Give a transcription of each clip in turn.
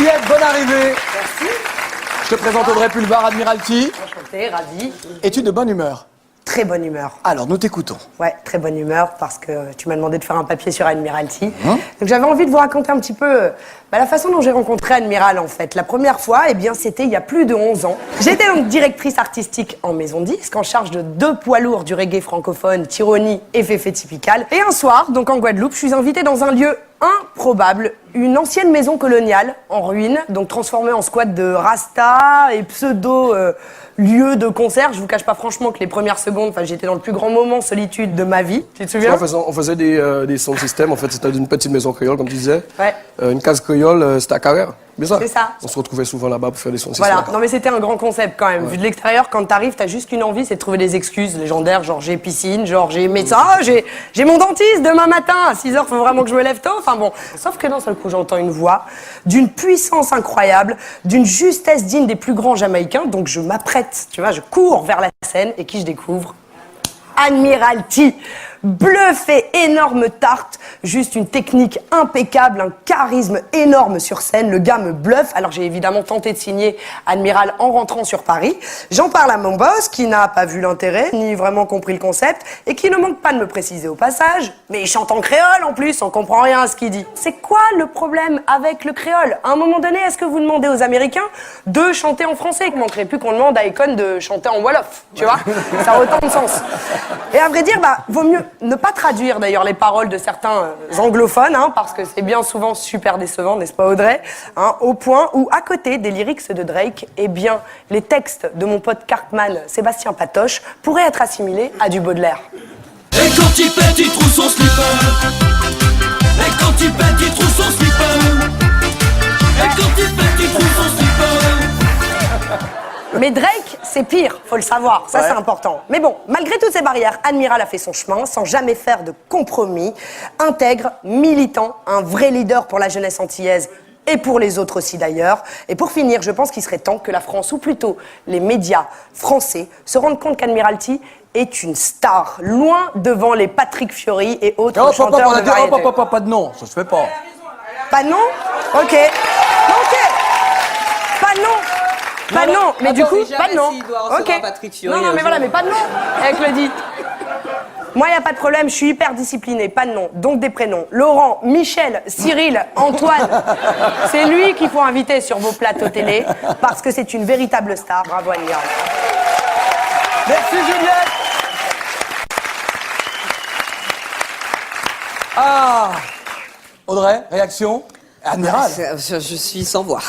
Juliette, bonne arrivée. Merci. Je te présente Audrey Pulvar, Admiralty. Enchantée, ravie. Es-tu de bonne humeur? Très bonne humeur. Alors, nous t'écoutons. Ouais, très bonne humeur parce que tu m'as demandé de faire un papier sur Admiralty. Donc j'avais envie de vous raconter un petit peu la façon dont j'ai rencontré Admiral en fait. La première fois, eh bien, c'était il y a plus de 11 ans. J'étais donc directrice artistique en maison disque, en charge de 2 poids lourds du reggae francophone, Tironi et Féfé Typical. Et un soir, donc en Guadeloupe, je suis invitée dans un lieu improbable, une ancienne maison coloniale en ruine, donc transformée en squat de Rasta et pseudo lieu de concert. Je vous cache pas franchement que les premières secondes, j'étais dans le plus grand moment solitude de ma vie. Tu te souviens? On faisait des sound systems, en fait, c'était une petite maison créole, comme tu disais. Ouais. Une case créole, c'était à Carrère. C'est ça. On se retrouvait souvent là-bas pour faire des sound Voilà, systems. non mais c'était un grand concept quand même. Vu de l'extérieur, quand t'arrives, t'as juste une envie, c'est de trouver des excuses légendaires, genre j'ai piscine, genre j'ai médecin, j'ai mon dentiste demain matin, à 6h, faut vraiment que je me lève tôt, enfin bon. Sauf que d'un seul coup, j'entends une voix d'une puissance incroyable, d'une justesse digne des plus grands Jamaïcains, donc je m'apprête, tu vois, je cours vers la scène, et qui je découvre? Admiralty. Bluffé, énorme tarte, juste une technique impeccable, un charisme énorme sur scène. Le gars me bluffe. Alors j'ai évidemment tenté de signer Admiral en rentrant sur Paris. J'en parle à mon boss qui n'a pas vu l'intérêt, ni vraiment compris le concept, et qui ne manque pas de me préciser au passage. Mais il chante en créole en plus, on comprend rien à ce qu'il dit. C'est quoi le problème avec le créole? À un moment donné, est-ce que vous demandez aux Américains de chanter en français? Il ne manquerait plus qu'on demande à Econ de chanter en Wolof, tu vois? Ça a autant de sens. Et à vrai dire, vaut mieux ne pas traduire d'ailleurs les paroles de certains anglophones, parce que c'est bien souvent super décevant, n'est-ce pas Audrey, au point où, à côté des lyrics de Drake, eh bien, les textes de mon pote Cartman, Sébastien Patoche, pourraient être assimilés à du Baudelaire. Et quand il pète, il trouve son slipper. Et quand il pète, il trouve son slipper. Et quand il pète, il trouve son slipper. Mais Drake, c'est pire, faut le savoir, ça c'est important. Mais bon, malgré toutes ces barrières, Admiral a fait son chemin sans jamais faire de compromis. Intègre, militant, un vrai leader pour la jeunesse antillaise et pour les autres aussi d'ailleurs. Et pour finir, je pense qu'il serait temps que la France, ou plutôt les médias français, se rendent compte qu'Admiralty est une star, loin devant les Patrick Fiori et autres chanteurs de variété. Pas de nom, ça se fait pas. Pas de nom? Ok. Ok. Pas de nom. Pas de nom, mais du coup, pas de nom. Ok. Non, mais voilà, mais pas de nom. Avec le dit. Moi, il n'y a pas de problème, je suis hyper disciplinée, pas de nom. Donc des prénoms. Laurent, Michel, Cyril, Antoine. C'est lui qu'il faut inviter sur vos plateaux télé, parce que c'est une véritable star. Bravo, Admiral. Merci Juliette. Ah, Audrey, réaction? Admiral. Je suis sans voix.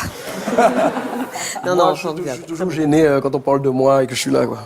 Moi, je suis toujours gêné quand on parle de moi et que je suis là, quoi.